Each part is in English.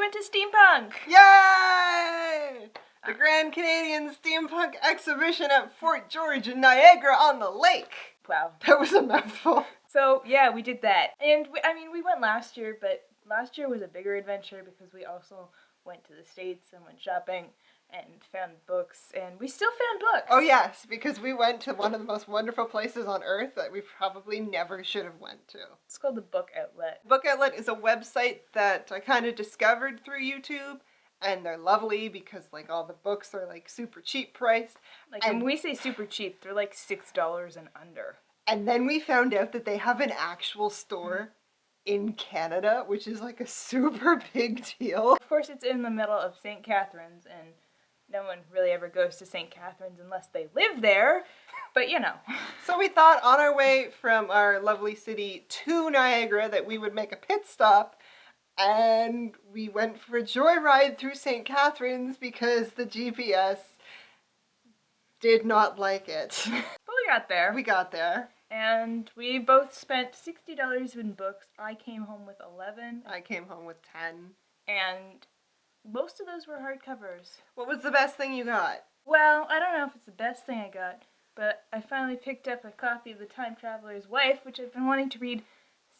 went to Steampunk! Yay! The Grand Canadian Steampunk Exposition at Fort George in Niagara-on-the-Lake. Wow. That was a mouthful. So, yeah, we did that. And, we went last year, but last year was a bigger adventure because we also went to the States and went shopping and found books, and we still found books. Oh, yes, because we went to one of the most wonderful places on earth that we probably never should have went to. It's called the BookOutlet. BookOutlet is a website that I kind of discovered through YouTube. And they're lovely because, like, all the books are, like, super cheap priced. Like, when we say super cheap, they're, like, $6 and under. And then we found out that they have an actual store in Canada, which is, like, a super big deal. Of course, it's in the middle of St. Catharines, and no one really ever goes to St. Catharines unless they live there. But, you know. So we thought on our way from our lovely city to Niagara that we would make a pit stop. And we went for a joyride through St. Catharines because the GPS did not like it. But we got there. We got there. And we both spent $60 in books. I came home with 11. I came home with 10. And most of those were hardcovers. What was the best thing you got? Well, I don't know if it's the best thing I got, but I finally picked up a copy of The Time Traveler's Wife, which I've been wanting to read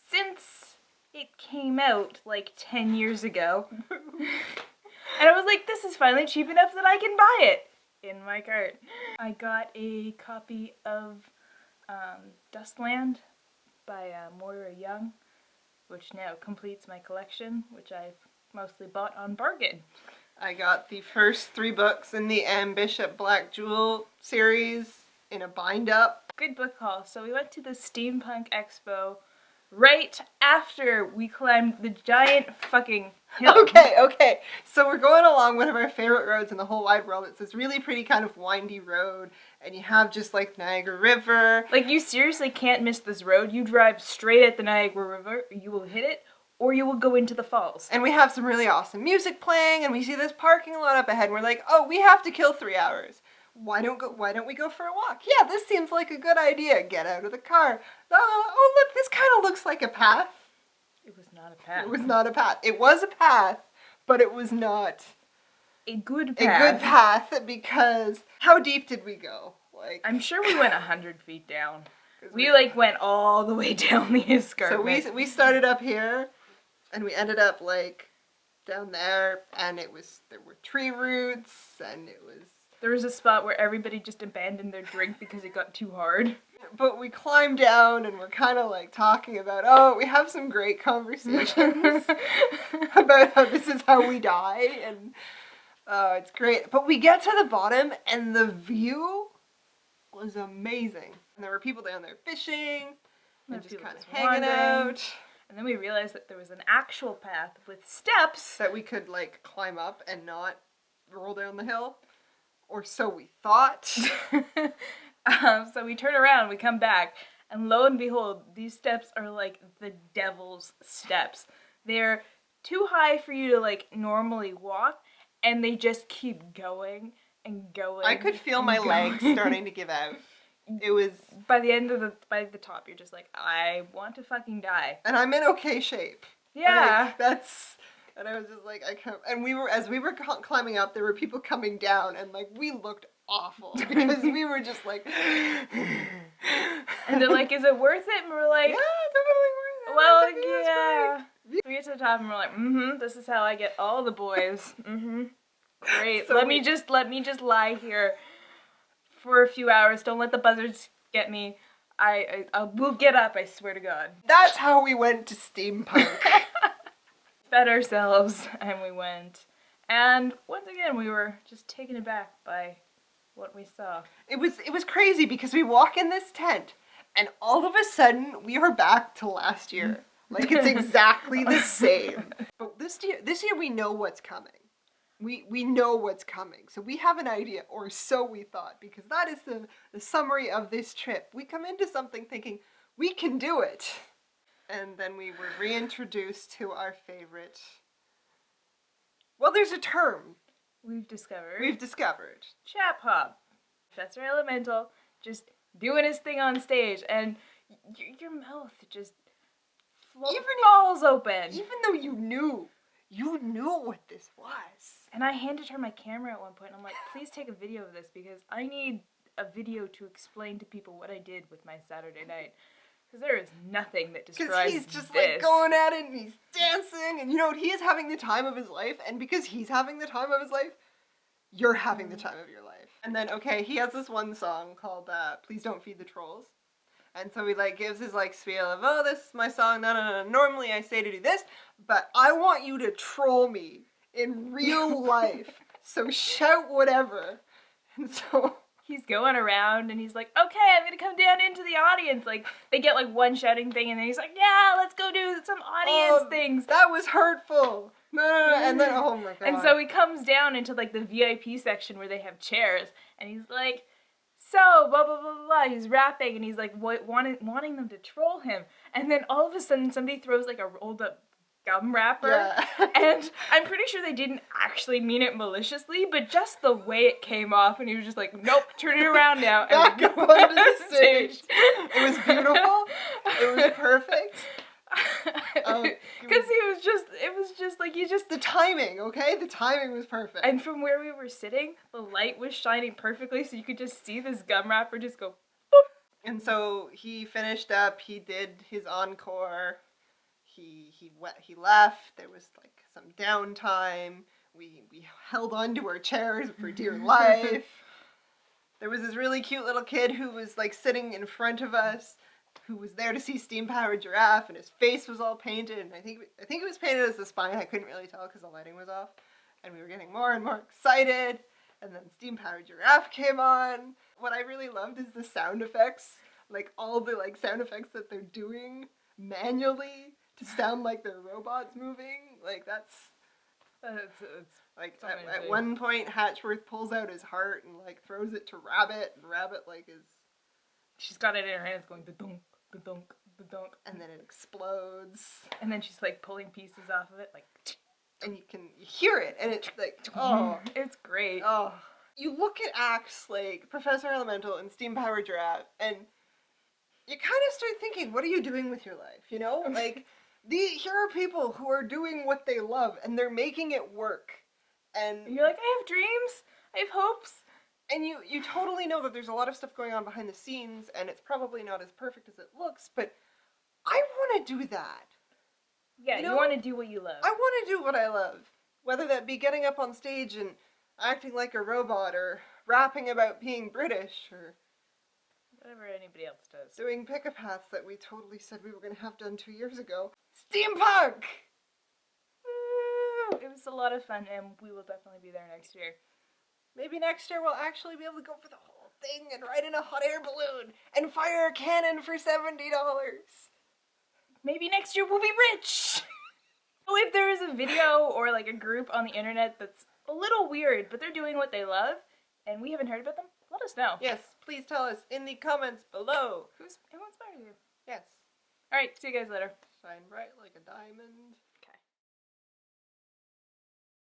since it came out like 10 years ago. And I was like, this is finally cheap enough that I can buy it in my cart. I got a copy of Dustland by Moira Young, which now completes my collection, which I've mostly bought on bargain. I got the first 3 books in the Anne Bishop Black Jewel series in a bind-up. Good book haul. So we went to the Steampunk Expo right after we climbed the giant fucking hill. Okay. So we're going along one of our favorite roads in the whole wide world. It's this really pretty kind of windy road, and you have just like Niagara River. Like, you seriously can't miss this road. You drive straight at the Niagara River, you will hit it, or you will go into the falls. And we have some really awesome music playing, and we see this parking lot up ahead, and we're like, oh, we have to kill 3 hours. Why don't we go for a walk? Yeah, this seems like a good idea. Get out of the car. Oh, look, this kind of looks like a path. It was not a path. It was not a path. It was a path, but it was not a good path. A good path, because how deep did we go? Like, I'm sure we went 100 feet down. We like went all the way down the escarpment. So we started up here, and we ended up like down there, and there were tree roots, and there was a spot where everybody just abandoned their drink because it got too hard. But we climbed down and we're kind of like talking about, we have some great conversations about how this is how we die, and it's great. But we get to the bottom and the view was amazing. And there were people down there fishing and just kind of hanging out. And then we realized that there was an actual path with steps that we could like climb up and not roll down the hill. Or so we thought. So we turn around, we come back, and lo and behold, these steps are like the devil's steps. They're too high for you to like normally walk, and they just keep going and going. I could feel my legs starting to give out. It was by the top, you're just like, I want to fucking die. And I'm in okay shape. Yeah. And I was just like, and as we were climbing up, there were people coming down, and like we looked awful because we were just like, and they're like, is it worth it? And we're like, yeah, totally worth it. Well, yeah. We get to the top and we're like, this is how I get all the boys. Great. So let me just lie here for a few hours. Don't let the buzzards get me. I will get up, I swear to God. That's how we went to Steampunk. Fed ourselves, and we went. And once again, we were just taken aback by what we saw. It was crazy because we walk in this tent, and all of a sudden, we are back to last year. Like, it's exactly the same. But this year we know what's coming. We know what's coming. So we have an idea, or so we thought, because that is the summary of this trip. We come into something thinking, we can do it. And then we were reintroduced to our favorite. Well, there's a term. We've discovered. Chap hop. Professor Elemental just doing his thing on stage, and your mouth just falls open. Even though you knew You knew what this was. And I handed her my camera at one point, and I'm like, please take a video of this, because I need a video to explain to people what I did with my Saturday night. Because there is nothing that describes Because he's just this. like going at it, and he's dancing, and you know what? He is having the time of his life, and because he's having the time of his life, you're having the time of your life. And then, okay, he has this one song called Please Don't Feed the Trolls. And so he, like, gives his, like, spiel of, oh, this is my song, no. Normally I say to do this, but I want you to troll me in real life. So shout whatever. And so he's going around, and he's like, okay, I'm gonna come down into the audience. Like, they get, like, one shouting thing, and then he's like, yeah, let's go do some audience things. That was hurtful. No. And then, oh my god. And so he comes down into, like, the VIP section where they have chairs, and he's like, so, blah, blah, blah, blah. He's rapping, and he's, like, wanting them to troll him. And then all of a sudden, somebody throws, like, a rolled-up gum wrapper. Yeah. And I'm pretty sure they didn't actually mean it maliciously, but just the way it came off, and he was just like, nope, turn it around now. Back up onto the stage. It was beautiful. It was perfect. Because it was just like, the timing, okay? The timing was perfect. And from where we were sitting, the light was shining perfectly, so you could just see this gum wrapper just go boop. And so he finished up, he did his encore, he left, there was like some downtime, we held on to our chairs for dear life. There was this really cute little kid who was like sitting in front of us, who was there to see Steam Powered Giraffe, and his face was all painted, and I think it was painted as the spine. I couldn't really tell because the lighting was off, and we were getting more and more excited, and then Steam Powered Giraffe came on. What I really loved is the sound effects, like all the like sound effects that they're doing manually to sound like they're robots moving. Like that's like at one point Hatchworth pulls out his heart and like throws it to Rabbit, and Rabbit like is. She's got it in her hands going da-dunk, da-dunk, da-dunk. And then it explodes. And then she's like pulling pieces off of it, like. And you hear it, and it's like, oh. It's great. Oh. You look at acts like Professor Elemental and Steam Powered Giraffe, and you kind of start thinking, what are you doing with your life, you know? Like, here are people who are doing what they love, and they're making it work. And you're like, I have dreams, I have hopes. And you totally know that there's a lot of stuff going on behind the scenes, and it's probably not as perfect as it looks, but I want to do that. Yeah, you want to do what you love. I want to do what I love. Whether that be getting up on stage and acting like a robot, or rapping about being British, or whatever anybody else does. Doing pick-a-paths that we totally said we were going to have done 2 years ago. Steampunk! Woo! It was a lot of fun, and we will definitely be there next year. Maybe next year we'll actually be able to go for the whole thing and ride in a hot air balloon and fire a cannon for $70. Maybe next year we'll be rich! If there is a video or like a group on the internet that's a little weird, but they're doing what they love, and we haven't heard about them, let us know. Yes, please tell us in the comments below. Who inspired you? Yes. Alright, see you guys later. Shine bright like a diamond.